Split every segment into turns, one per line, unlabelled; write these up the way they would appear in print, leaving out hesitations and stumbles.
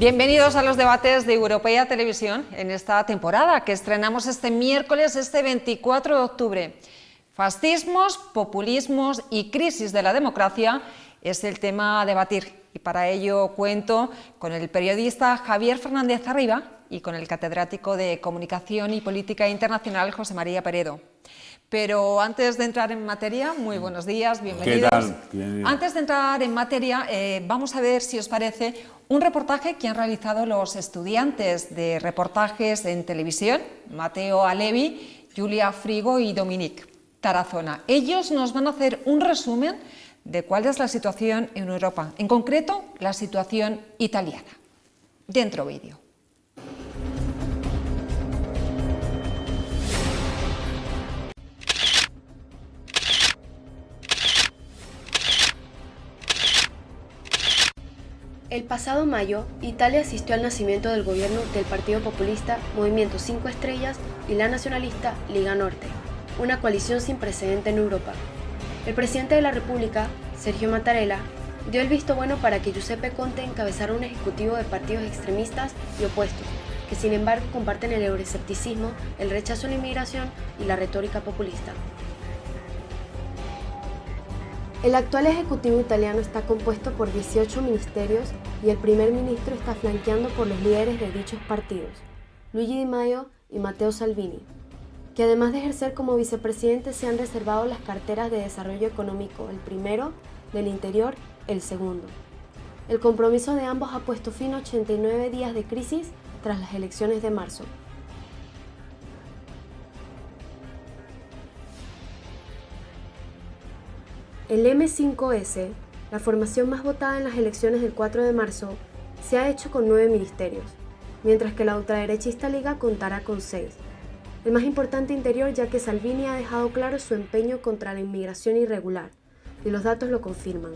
Bienvenidos a los debates de Europea Televisión en esta temporada que estrenamos este miércoles, este 24 de octubre. Fascismos, populismos y crisis de la democracia es el tema a debatir y para ello cuento con el periodista Javier Fernández Arriba y con el catedrático de Comunicación y Política Internacional José María Peredo. Pero antes de entrar en materia, muy buenos días, bienvenidos.
¿Qué tal?
Antes de entrar en materia, vamos a ver si os parece un reportaje que han realizado los estudiantes de reportajes en televisión, Mateo Alevi, Julia Frigo y Dominique Tarazona. Ellos nos van a hacer un resumen de cuál es la situación en Europa, en concreto la situación italiana. Dentro vídeo.
El pasado mayo, Italia asistió al nacimiento del gobierno del Partido Populista Movimiento 5 Estrellas y la nacionalista Liga Norte, una coalición sin precedente en Europa. El presidente de la República, Sergio Mattarella, dio el visto bueno para que Giuseppe Conte encabezara un ejecutivo de partidos extremistas y opuestos, que sin embargo comparten el euroescepticismo, el rechazo a la inmigración y la retórica populista. El actual ejecutivo italiano está compuesto por 18 ministerios y el primer ministro está flanqueado por los líderes de dichos partidos, Luigi Di Maio y Matteo Salvini, que además de ejercer como vicepresidente se han reservado las carteras de desarrollo económico, el primero, del interior, el segundo. El compromiso de ambos ha puesto fin a 89 días de crisis tras las elecciones de marzo. El M5S, la formación más votada en las elecciones del 4 de marzo, se ha hecho con 9 ministerios, mientras que la ultraderechista Liga contará con 6. El más importante interior, ya que Salvini ha dejado claro su empeño contra la inmigración irregular, y los datos lo confirman.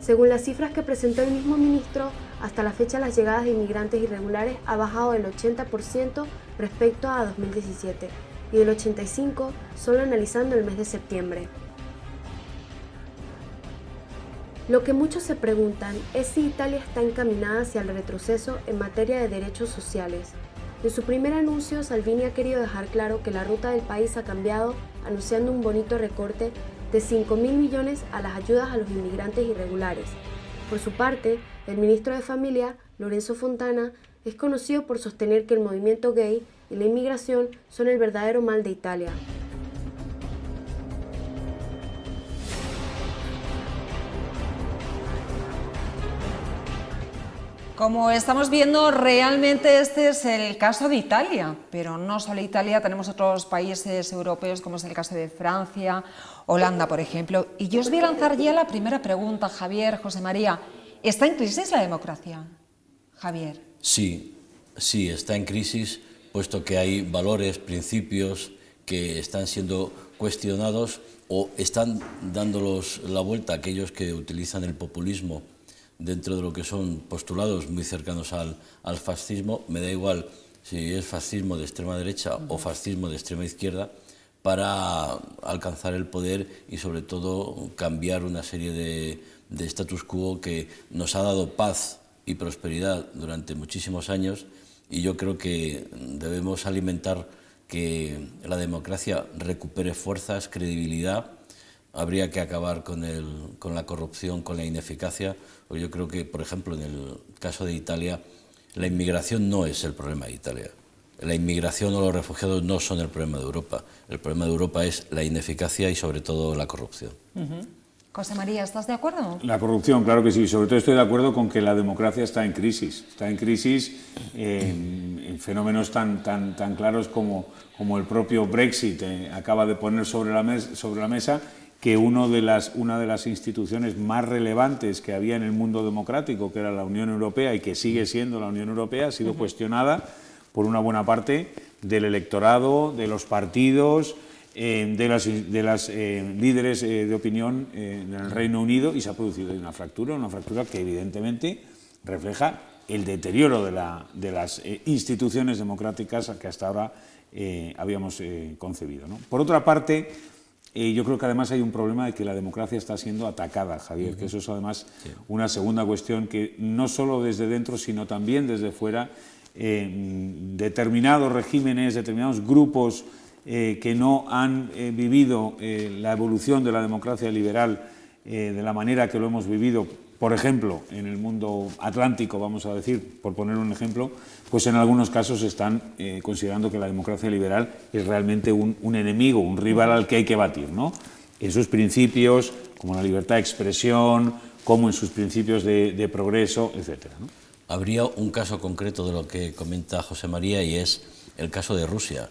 Según las cifras que presentó el mismo ministro, hasta la fecha las llegadas de inmigrantes irregulares ha bajado del 80% respecto a 2017, y del 85% solo analizando el mes de septiembre. Lo que muchos se preguntan es si Italia está encaminada hacia el retroceso en materia de derechos sociales. En su primer anuncio, Salvini ha querido dejar claro que la ruta del país ha cambiado, anunciando un bonito recorte de 5.000 millones a las ayudas a los inmigrantes irregulares. Por su parte, el ministro de Familia, Lorenzo Fontana, es conocido por sostener que el movimiento gay y la inmigración son el verdadero mal de Italia.
Como estamos viendo, realmente este es el caso de Italia, pero no solo Italia, tenemos otros países europeos como es el caso de Francia, Holanda, por ejemplo. Y yo os voy a lanzar ya la primera pregunta, Javier, José María. ¿Está en crisis la democracia, Javier?
Sí, está en crisis, puesto que hay valores, principios que están siendo cuestionados o están dándolos la vuelta a aquellos que utilizan el populismo dentro de lo que son postulados muy cercanos al fascismo. Me da igual si es fascismo de extrema derecha o fascismo de extrema izquierda, para alcanzar el poder y sobre todo cambiar una serie de status quo que nos ha dado paz y prosperidad durante muchísimos años, y yo creo que debemos alimentar que la democracia recupere fuerzas, credibilidad. Habría que acabar con la corrupción, con la ineficacia. Yo creo que, por ejemplo, en el caso de Italia, la inmigración no es el problema de Italia. La inmigración o los refugiados no son el problema de Europa. El problema de Europa es la ineficacia y, sobre todo, la corrupción.
José María, ¿estás de acuerdo?
La corrupción, claro que sí. Sobre todo estoy de acuerdo con que la democracia está en crisis. Está en crisis en fenómenos tan claros como el propio Brexit acaba de poner sobre la mesa, que una de las instituciones más relevantes que había en el mundo democrático, que era la Unión Europea y que sigue siendo la Unión Europea, ha sido cuestionada por una buena parte del electorado, de los partidos, de las líderes de opinión en el Reino Unido, y se ha producido una fractura que evidentemente refleja el deterioro de las instituciones democráticas que hasta ahora habíamos concebido, ¿no? Por otra parte, yo creo que además hay un problema de que la democracia está siendo atacada, Javier, que eso es además una segunda cuestión que no solo desde dentro, sino también desde fuera, determinados regímenes, determinados grupos que no han vivido la evolución de la democracia liberal de la manera que lo hemos vivido, por ejemplo, en el mundo atlántico, vamos a decir, por poner un ejemplo, pues en algunos casos están considerando que la democracia liberal es realmente un enemigo, un rival al que hay que batir, ¿no? En sus principios, como la libertad de expresión, como en sus principios de progreso, etcétera, ¿no?
Habría un caso concreto de lo que comenta José María y es el caso de Rusia.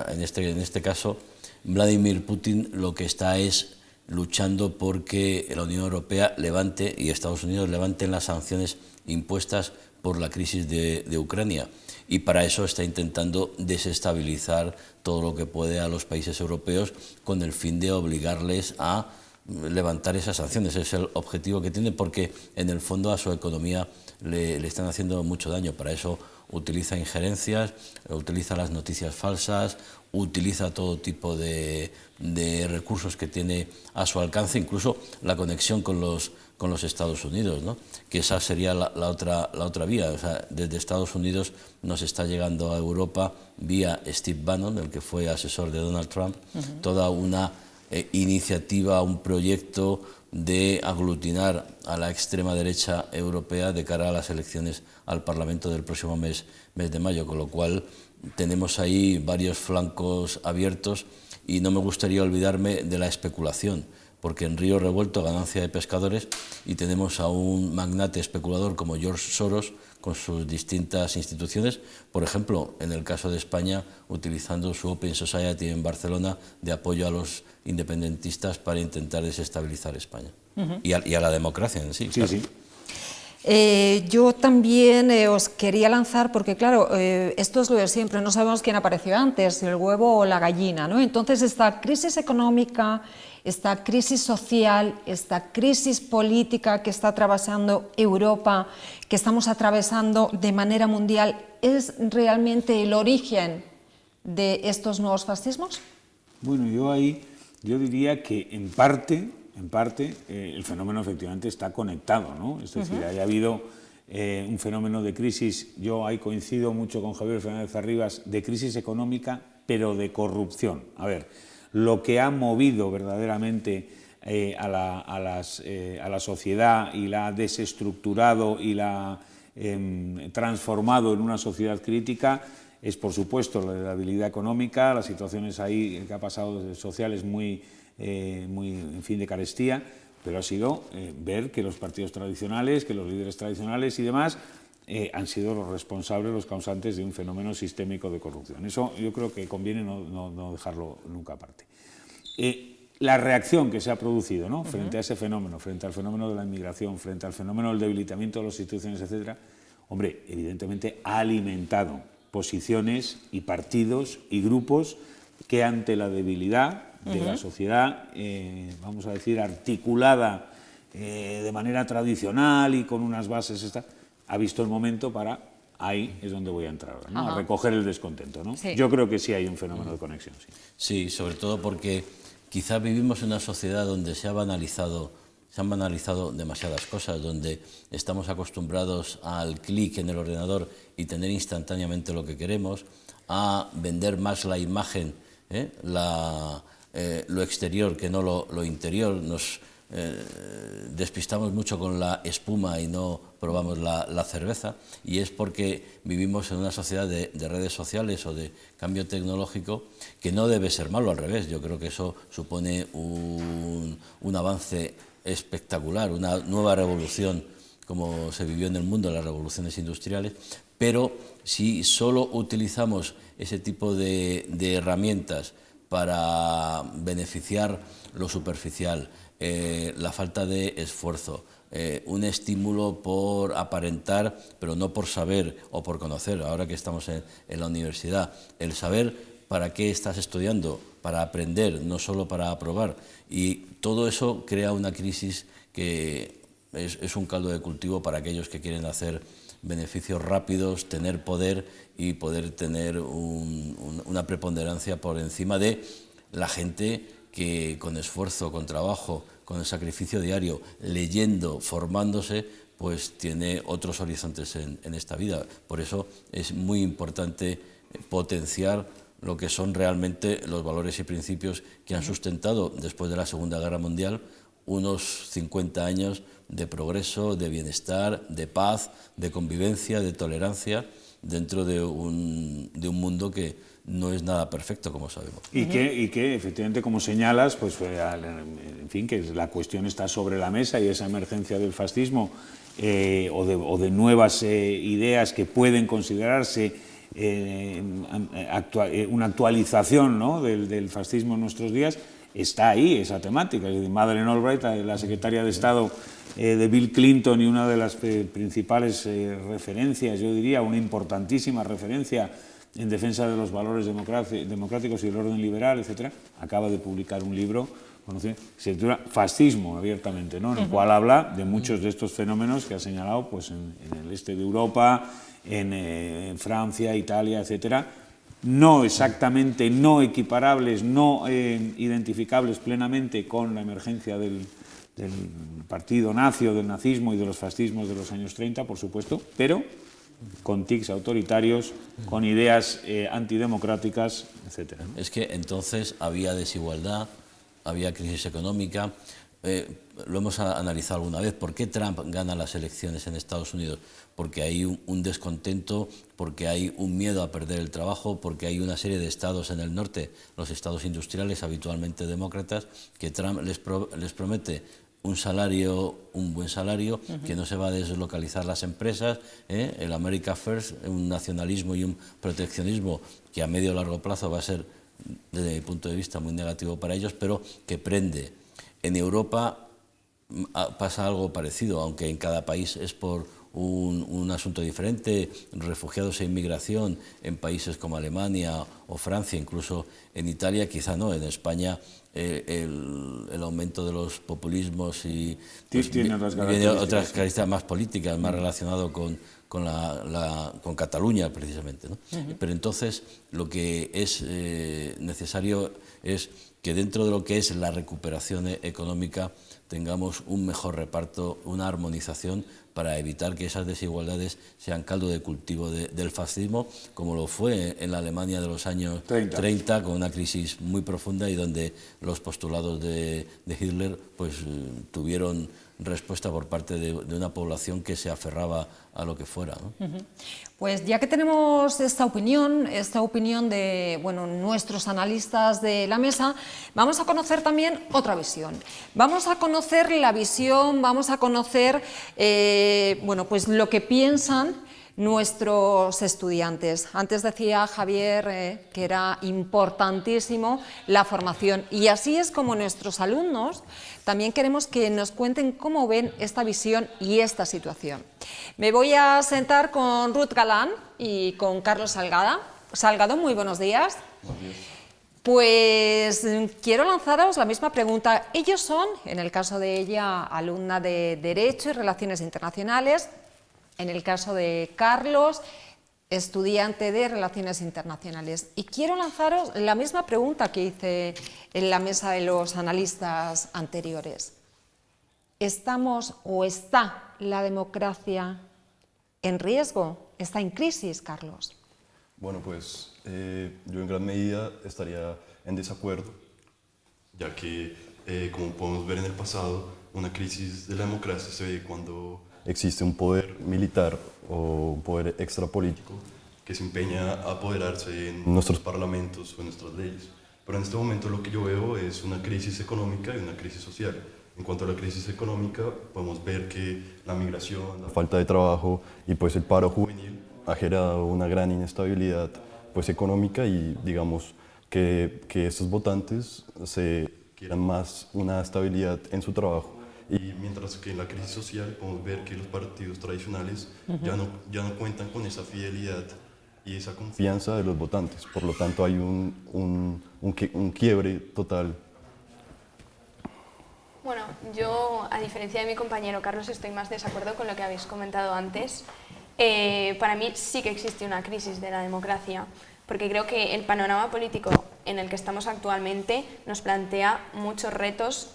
En este caso, Vladimir Putin lo que está es luchando porque la Unión Europea levante y Estados Unidos levanten las sanciones impuestas por la crisis de Ucrania. Y para eso está intentando desestabilizar todo lo que puede a los países europeos con el fin de obligarles a levantar esas sanciones. Es el objetivo que tiene, porque en el fondo a su economía le están haciendo mucho daño. Para eso utiliza injerencias, utiliza las noticias falsas, utiliza todo tipo de recursos que tiene a su alcance, incluso la conexión con los Estados Unidos, ¿no? Que esa sería la otra vía. O sea, desde Estados Unidos nos está llegando a Europa vía Steve Bannon, el que fue asesor de Donald Trump, toda una iniciativa, un proyecto de aglutinar a la extrema derecha europea de cara a las elecciones al Parlamento del próximo mes de mayo, con lo cual tenemos ahí varios flancos abiertos y no me gustaría olvidarme de la especulación, porque en río revuelto ganancia de pescadores, y tenemos a un magnate especulador como George Soros con sus distintas instituciones, por ejemplo, en el caso de España, utilizando su Open Society en Barcelona de apoyo a los independentistas para intentar desestabilizar España y a la democracia en sí.
Sí,
claro.
sí.
Yo también os quería lanzar, porque claro, esto es lo de siempre, no sabemos quién apareció antes, el huevo o la gallina, ¿no? Entonces esta crisis económica, esta crisis social, esta crisis política que está atravesando Europa, que estamos atravesando de manera mundial, ¿es realmente el origen de estos nuevos fascismos?
Bueno, yo diría que en parte, el fenómeno efectivamente está conectado, ¿no? Es decir, haya habido un fenómeno de crisis, yo ahí coincido mucho con Javier Fernández Arribas, de crisis económica, pero de corrupción. A ver, lo que ha movido verdaderamente a la sociedad y la ha desestructurado y la ha transformado en una sociedad crítica es, por supuesto, la debilidad económica, las situaciones ahí que ha pasado sociales muy en fin, de carestía, pero ha sido ver que los partidos tradicionales, que los líderes tradicionales y demás han sido los responsables, los causantes de un fenómeno sistémico de corrupción. Eso yo creo que conviene no dejarlo nunca aparte. La reacción que se ha producido, ¿no? Frente a ese fenómeno, frente al fenómeno de la inmigración, frente al fenómeno del debilitamiento de las instituciones, etcétera, hombre, evidentemente ha alimentado posiciones y partidos y grupos que ante la debilidad de la sociedad, vamos a decir, articulada de manera tradicional y con unas bases, ha visto el momento para, ahí es donde voy a entrar ahora, ¿no? A recoger el descontento, ¿no? Sí. Yo creo que sí hay un fenómeno de conexión. Sí.
Sí, sobre todo porque quizás vivimos en una sociedad donde se han banalizado demasiadas cosas, donde estamos acostumbrados al clic en el ordenador y tener instantáneamente lo que queremos, a vender más la imagen, lo exterior que no lo interior. Nos despistamos mucho con la espuma y no probamos la cerveza, y es porque vivimos en una sociedad de redes sociales o de cambio tecnológico, que no debe ser malo, al revés. Yo creo que eso supone un avance espectacular, una nueva revolución como se vivió en el mundo, las revoluciones industriales, pero si solo utilizamos ese tipo de herramientas para beneficiar lo superficial, la falta de esfuerzo, un estímulo por aparentar, pero no por saber o por conocer. Ahora que estamos en la universidad, el saber para qué estás estudiando, para aprender, no solo para aprobar. Y todo eso crea una crisis que es un caldo de cultivo para aquellos que quieren hacer beneficios rápidos, tener poder y poder tener una preponderancia por encima de la gente que con esfuerzo, con trabajo, con el sacrificio diario, leyendo, formándose, pues tiene otros horizontes en esta vida. Por eso es muy importante potenciar lo que son realmente los valores y principios que han sustentado, después de la Segunda Guerra Mundial, unos 50 años de progreso, de bienestar, de paz, de convivencia, de tolerancia, dentro de un mundo que no es nada perfecto, como sabemos.
Y que efectivamente, como señalas, pues, en fin, que la cuestión está sobre la mesa, y esa emergencia del fascismo o de nuevas ideas que pueden considerarse una actualización, ¿no?, del fascismo en nuestros días, está ahí, esa temática. Es decir, Madeleine Albright, la secretaria de Estado de Bill Clinton, y una de las principales referencias, yo diría, una importantísima referencia en defensa de los valores democráticos y el orden liberal, etcétera, acaba de publicar un libro conocido, que se titula Fascismo, abiertamente, ¿no?, en el cual habla de muchos de estos fenómenos que ha señalado, pues, en el este de Europa, en Francia, Italia, etcétera, no exactamente, no equiparables, no identificables plenamente con la emergencia del partido nazi o del nazismo y de los fascismos de los años 30, por supuesto, pero con tics autoritarios, con ideas antidemocráticas, etcétera, ¿no?
Es que entonces había desigualdad, había crisis económica. Lo hemos analizado alguna vez. ¿Por qué Trump gana las elecciones en Estados Unidos? Porque hay un descontento, porque hay un miedo a perder el trabajo, porque hay una serie de estados en el norte, los estados industriales habitualmente demócratas, que Trump les promete un buen salario, que no se va a deslocalizar las empresas, el America First, un nacionalismo y un proteccionismo que a medio o largo plazo va a ser, desde mi punto de vista, muy negativo para ellos, pero que prende. En Europa pasa algo parecido, aunque en cada país es por un asunto diferente. Refugiados e inmigración en países como Alemania o Francia, incluso en Italia, quizá no. En España el aumento de los populismos y pues,
tiene
otras características más políticas, más relacionado con Cataluña, precisamente, ¿no? Pero entonces lo que es necesario es que dentro de lo que es la recuperación económica tengamos un mejor reparto, una armonización, para evitar que esas desigualdades sean caldo de cultivo del fascismo, como lo fue en la Alemania de los años 30, con una crisis muy profunda, y donde los postulados de Hitler pues tuvieron respuesta por parte de una población que se aferraba a lo que fuera, ¿no?
Pues ya que tenemos esta opinión de nuestros analistas de la mesa, vamos a conocer también otra visión. Vamos a conocer la visión, vamos a conocer pues lo que piensan nuestros estudiantes. Antes decía Javier que era importantísimo la formación, y así es como nuestros alumnos también queremos que nos cuenten cómo ven esta visión y esta situación. Me voy a sentar con Ruth Galán y con Carlos Salgado. Muy buenos días.
Buenos días.
Pues quiero lanzaros la misma pregunta. Ellos son, en el caso de ella, alumna de Derecho y Relaciones Internacionales. En el caso de Carlos, estudiante de Relaciones Internacionales. Y quiero lanzaros la misma pregunta que hice en la mesa de los analistas anteriores. ¿Estamos o está la democracia en riesgo? ¿Está en crisis, Carlos?
Bueno, pues yo en gran medida estaría en desacuerdo, ya que, como podemos ver en el pasado, una crisis de la democracia se ve cuando existe un poder militar o un poder extrapolítico que se empeña a apoderarse en nuestros parlamentos o en nuestras leyes. Pero en este momento lo que yo veo es una crisis económica y una crisis social. En cuanto a la crisis económica, podemos ver que la migración, la falta de trabajo y pues el paro juvenil ha generado una gran inestabilidad pues económica, y digamos que estos votantes se quieran más una estabilidad en su trabajo. Y mientras que en la crisis social podemos ver que los partidos tradicionales ya no cuentan con esa fidelidad y esa confianza de los votantes. Por lo tanto, hay un quiebre total.
Bueno, yo, a diferencia de mi compañero Carlos, estoy más de desacuerdo con lo que habéis comentado antes. Para mí sí que existe una crisis de la democracia, porque creo que el panorama político en el que estamos actualmente nos plantea muchos retos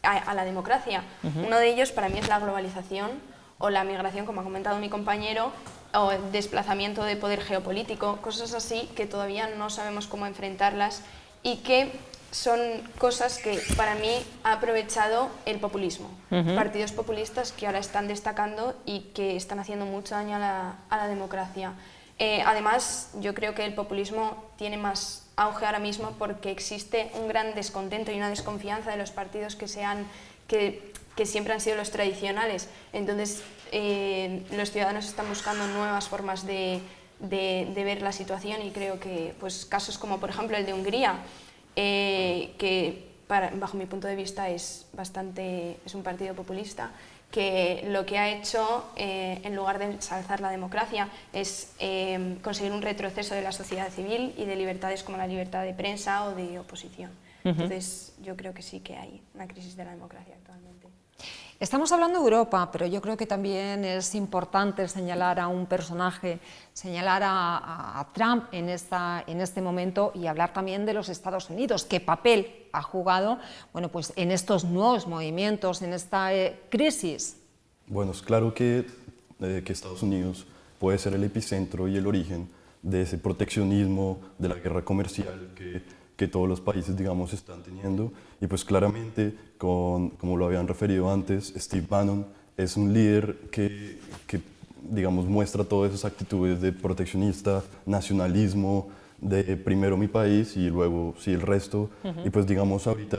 a la democracia. Uno de ellos para mí es la globalización o la migración, como ha comentado mi compañero, o el desplazamiento de poder geopolítico, cosas así que todavía no sabemos cómo enfrentarlas y que son cosas que para mí ha aprovechado el populismo. Partidos populistas que ahora están destacando y que están haciendo mucho daño a la democracia. Además, yo creo que el populismo tiene más auge ahora mismo porque existe un gran descontento y una desconfianza de los partidos que siempre han sido los tradicionales. Entonces, los ciudadanos están buscando nuevas formas de ver la situación y creo que pues, casos como, por ejemplo, el de Hungría, que bajo mi punto de vista es un partido populista, que lo que ha hecho, en lugar de ensalzar la democracia, es conseguir un retroceso de la sociedad civil y de libertades como la libertad de prensa o de oposición. Entonces, yo creo que sí que hay una crisis de la democracia actualmente.
Estamos hablando de Europa, pero yo creo que también es importante señalar a un personaje, señalar a Trump en este momento y hablar también de los Estados Unidos. ¿Qué papel ha jugado pues en estos nuevos movimientos, en esta crisis?
Bueno, es claro que Estados Unidos puede ser el epicentro y el origen de ese proteccionismo, de la guerra comercial que todos los países, digamos, están teniendo. Y pues claramente, como lo habían referido antes, Steve Bannon es un líder que digamos, muestra todas esas actitudes de proteccionista, nacionalismo, de primero mi país y luego sí el resto. Y pues digamos, ahorita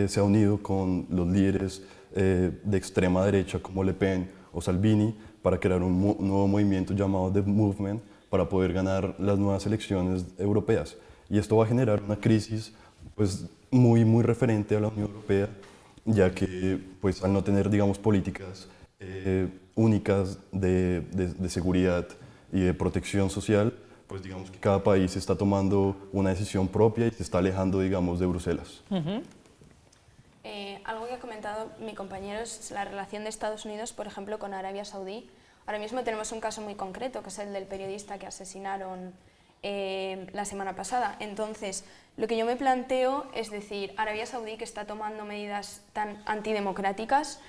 se ha unido con los líderes de extrema derecha como Le Pen o Salvini para crear un nuevo movimiento llamado The Movement para poder ganar las nuevas elecciones europeas. Y esto va a generar una crisis pues, muy referente a la Unión Europea, ya que pues, al no tener, digamos, políticas únicas de seguridad y de protección social, pues digamos que cada país está tomando una decisión propia y se está alejando, digamos, de Bruselas.
Algo que ha comentado mi compañero es la relación de Estados Unidos, por ejemplo, con Arabia Saudí. Ahora mismo tenemos un caso muy concreto, que es el del periodista que asesinaron la semana pasada. Entonces, lo que yo me planteo es decir, Arabia Saudí, que está tomando medidas tan antidemocráticas,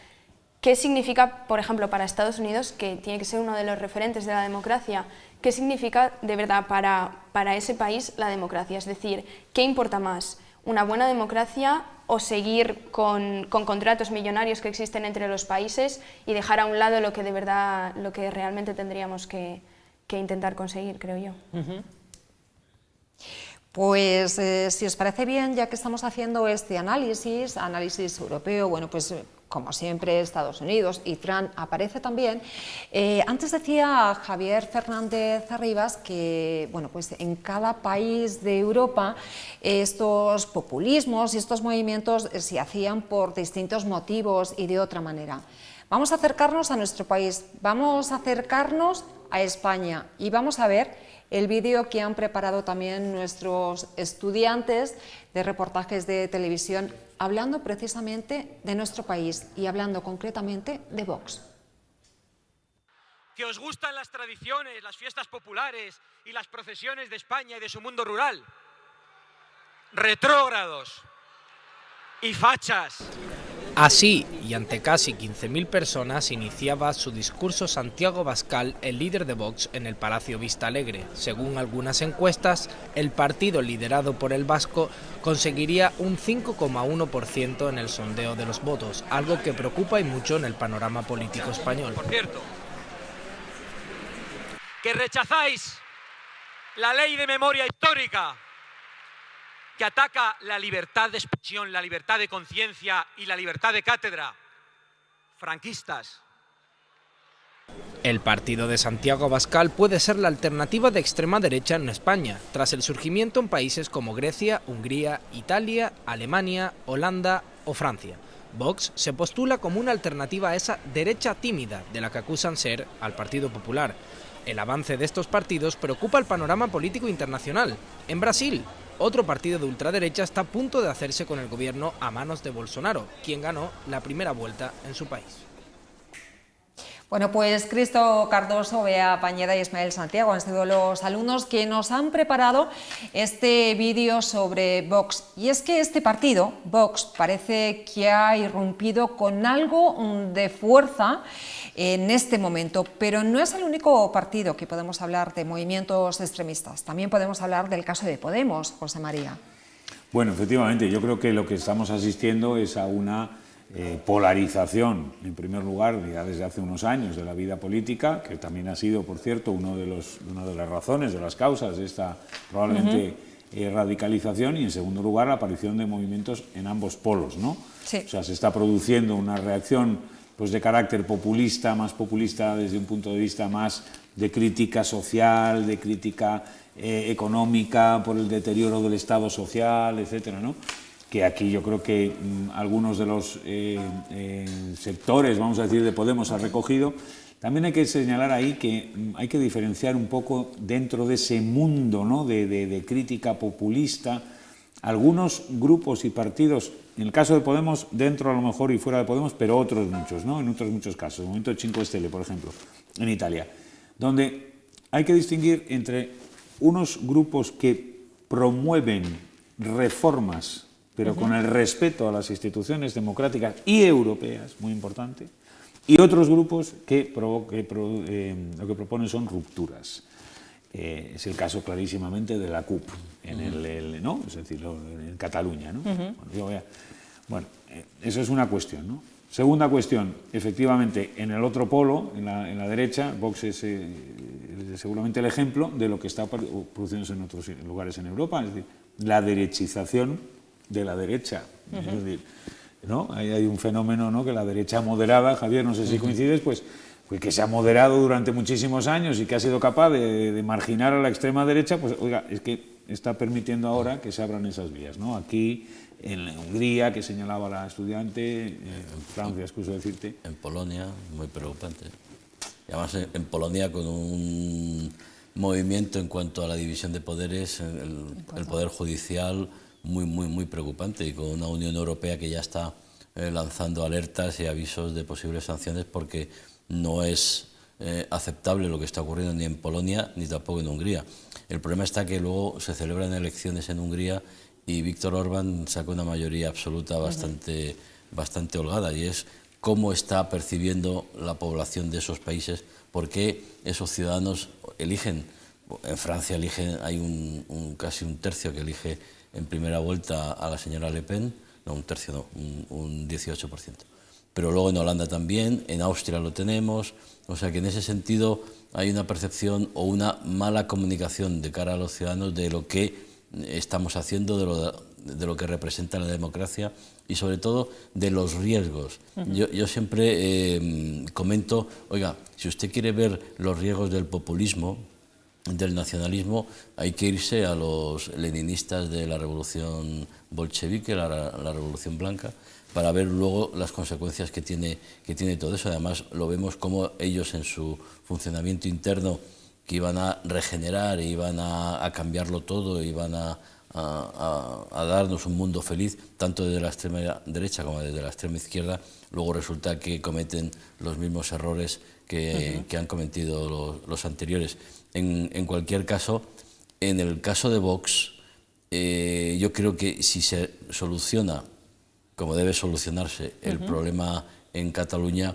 ¿qué significa, por ejemplo, para Estados Unidos, que tiene que ser uno de los referentes de la democracia, qué significa de verdad para ese país la democracia? Es decir, ¿qué importa más? ¿Una buena democracia o seguir con contratos millonarios que existen entre los países y dejar a un lado lo que realmente tendríamos que intentar conseguir, creo yo?
Pues si os parece bien, ya que estamos haciendo este análisis europeo, pues como siempre Estados Unidos y Trump aparece también. Antes decía Javier Fernández Arribas que pues en cada país de Europa estos populismos y estos movimientos se hacían por distintos motivos y de otra manera. Vamos a acercarnos a nuestro país, vamos a acercarnos a España y vamos a ver el vídeo que han preparado también nuestros estudiantes de reportajes de televisión, hablando precisamente de nuestro país y hablando concretamente de Vox.
¿Que os gustan las tradiciones, las fiestas populares y las procesiones de España y de su mundo rural? Retrógrados y fachas.
Así, y ante casi 15.000 personas, iniciaba su discurso Santiago Abascal, el líder de Vox, en el Palacio Vista Alegre. Según algunas encuestas, el partido liderado por el vasco conseguiría un 5,1% en el sondeo de los votos, algo que preocupa y mucho en el panorama político español.
Por cierto, que rechazáis la ley de memoria histórica, que ataca la libertad de expresión, la libertad de conciencia y la libertad de cátedra. Franquistas.
El partido de Santiago Abascal puede ser la alternativa de extrema derecha en España, tras el surgimiento en países como Grecia, Hungría, Italia, Alemania, Holanda o Francia. Vox se postula como una alternativa a esa derecha tímida de la que acusan ser al Partido Popular. El avance de estos partidos preocupa el panorama político internacional. En Brasil, otro partido de ultraderecha está a punto de hacerse con el gobierno a manos de Bolsonaro, quien ganó la primera vuelta en su país.
Bueno, pues Cristo Cardoso, Bea Pañeda y Ismael Santiago han sido los alumnos que nos han preparado este vídeo sobre Vox. Y es que este partido, Vox, parece que ha irrumpido con algo de fuerza en este momento, pero no es el único partido que podemos hablar de movimientos extremistas. También podemos hablar del caso de Podemos, José María.
Bueno, efectivamente, yo creo que lo que estamos asistiendo es a una polarización, en primer lugar, ya desde hace unos años de la vida política, que también ha sido, por cierto, una de las razones, de las causas de esta probablemente radicalización, y en segundo lugar la aparición de movimientos en ambos polos, ¿no?
Sí.
O sea, se está produciendo una reacción pues de carácter populista, más populista desde un punto de vista más de crítica social, de crítica económica por el deterioro del Estado social, etcétera, ¿no? Que aquí yo creo que algunos de los sectores, vamos a decir, de Podemos ha recogido. También hay que señalar ahí que hay que diferenciar un poco dentro de ese mundo, ¿no?, de crítica populista, algunos grupos y partidos, en el caso de Podemos, dentro a lo mejor y fuera de Podemos, pero otros muchos, ¿no?, en otros muchos casos, el movimiento 5 Stelle, por ejemplo, en Italia, donde hay que distinguir entre unos grupos que promueven reformas pero con el respeto a las instituciones democráticas y europeas, muy importante, y otros grupos que lo que proponen son rupturas. Es el caso clarísimamente de la CUP, ¿no? Es decir, en Cataluña, ¿no? Bueno, eso es una cuestión, ¿no? Segunda cuestión, efectivamente, en el otro polo, en la derecha, Vox es seguramente el ejemplo de lo que está produciéndose en otros lugares en Europa, es decir, la derechización de la derecha. Es decir, ¿no? Hay un fenómeno, ¿no?, que la derecha moderada, Javier, no sé si coincides, pues que se ha moderado durante muchísimos años y que ha sido capaz de marginar a la extrema derecha, pues oiga, es que está permitiendo ahora que se abran esas vías, ¿no? Aquí, en Hungría, que señalaba la estudiante, en Francia, excuso decirte.
En Polonia, muy preocupante. Y además en Polonia con un movimiento en cuanto a la división de poderes, el poder judicial muy preocupante, y con una Unión Europea que ya está lanzando alertas y avisos de posibles sanciones, porque no es aceptable lo que está ocurriendo ni en Polonia ni tampoco en Hungría. El problema está que luego se celebran elecciones en Hungría y Víctor Orbán saca una mayoría absoluta bastante holgada, y es cómo está percibiendo la población de esos países, por qué esos ciudadanos eligen. En Francia hay casi un tercio que elige en primera vuelta a la señora Le Pen, no, un tercio no, un 18%. Pero luego en Holanda también, en Austria lo tenemos, o sea que en ese sentido hay una percepción o una mala comunicación de cara a los ciudadanos de lo que estamos haciendo, de lo que representa la democracia y sobre todo de los riesgos. Yo siempre comento, oiga, si usted quiere ver los riesgos del populismo, del nacionalismo, hay que irse a los leninistas de la revolución bolchevique, la revolución blanca, para ver luego las consecuencias que tiene todo eso. Además lo vemos como ellos en su funcionamiento interno, que iban a regenerar, iban a cambiarlo todo, iban a darnos un mundo feliz, tanto desde la extrema derecha como desde la extrema izquierda, luego resulta que cometen los mismos errores que han cometido los anteriores. En cualquier caso, en el caso de Vox, yo creo que si se soluciona, como debe solucionarse, el problema en Cataluña,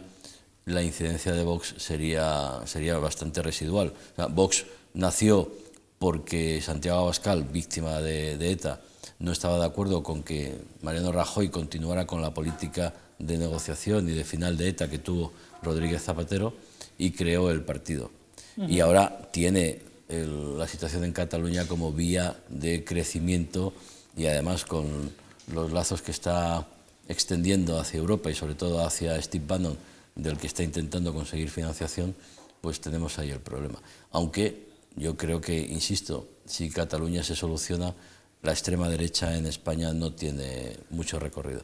la incidencia de Vox sería bastante residual. O sea, Vox nació porque Santiago Abascal, víctima de ETA, no estaba de acuerdo con que Mariano Rajoy continuara con la política de negociación y de final de ETA que tuvo Rodríguez Zapatero, y creó el partido. Y ahora tiene la situación en Cataluña como vía de crecimiento, y además con los lazos que está extendiendo hacia Europa y sobre todo hacia Steve Bannon, del que está intentando conseguir financiación, pues tenemos ahí el problema. Aunque yo creo que, insisto, si Cataluña se soluciona, la extrema derecha en España no tiene mucho recorrido.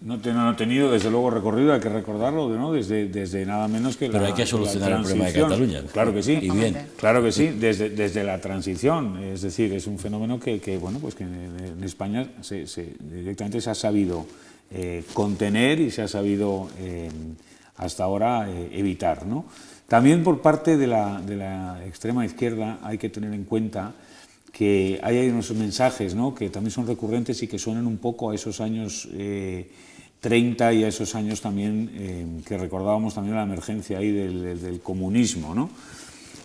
No ha tenido, desde luego, recorrido, hay que recordarlo, ¿no? Desde nada menos que
Pero hay que solucionar el problema de Cataluña.
Claro que sí.
Y bien.
Claro que sí, desde la transición. Es decir, es un fenómeno que en España directamente se ha sabido contener y se ha sabido hasta ahora evitar, ¿no? También por parte de la extrema izquierda hay que tener en cuenta que hay unos mensajes, ¿no?, que también son recurrentes y que suenan un poco a esos años 30 y a esos años también que recordábamos también la emergencia ahí del comunismo, ¿no?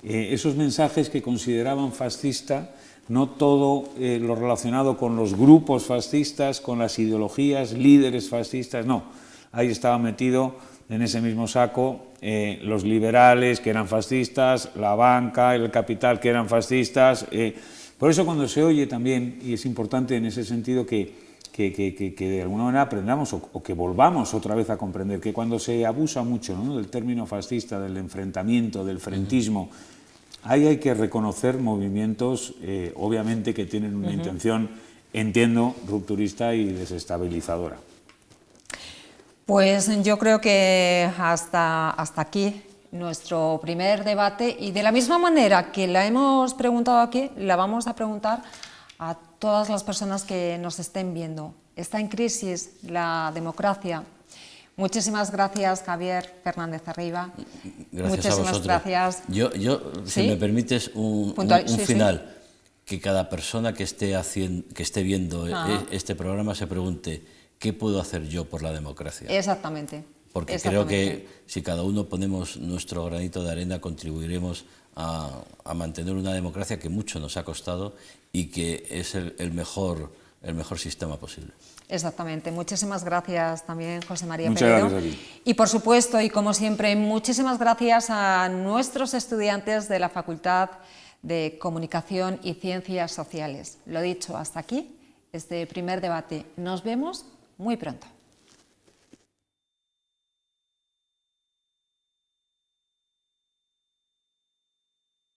Esos mensajes que consideraban fascista no todo lo relacionado con los grupos fascistas, con las ideologías, líderes fascistas, no. Ahí estaba metido en ese mismo saco los liberales que eran fascistas, la banca, el capital que eran fascistas. Por eso cuando se oye también, y es importante en ese sentido que de alguna manera aprendamos o que volvamos otra vez a comprender que cuando se abusa mucho, ¿no?, del término fascista, del enfrentamiento, del frentismo, ahí hay que reconocer movimientos, obviamente, que tienen una intención, entiendo, rupturista y desestabilizadora.
Pues yo creo que hasta aquí nuestro primer debate, y de la misma manera que la hemos preguntado aquí, la vamos a preguntar a todas las personas que nos estén viendo. ¿Está en crisis la democracia? Muchísimas gracias, Javier Fernández Arriba.
Gracias
Muchísimas
a vosotros.
Gracias.
Yo
¿Sí?
Si me permites, un
Sí,
final. Sí. Que cada persona que esté viendo este programa se pregunte, ¿qué puedo hacer yo por la democracia?
Exactamente.
Porque creo que si cada uno ponemos nuestro granito de arena, contribuiremos a mantener una democracia que mucho nos ha costado y que es el mejor sistema posible.
Exactamente. Muchísimas gracias también, José María
Muchas
Peredo.
gracias a ti.
Y por supuesto, y como siempre, muchísimas gracias a nuestros estudiantes de la Facultad de Comunicación y Ciencias Sociales. Lo dicho, hasta aquí este primer debate. Nos vemos muy pronto.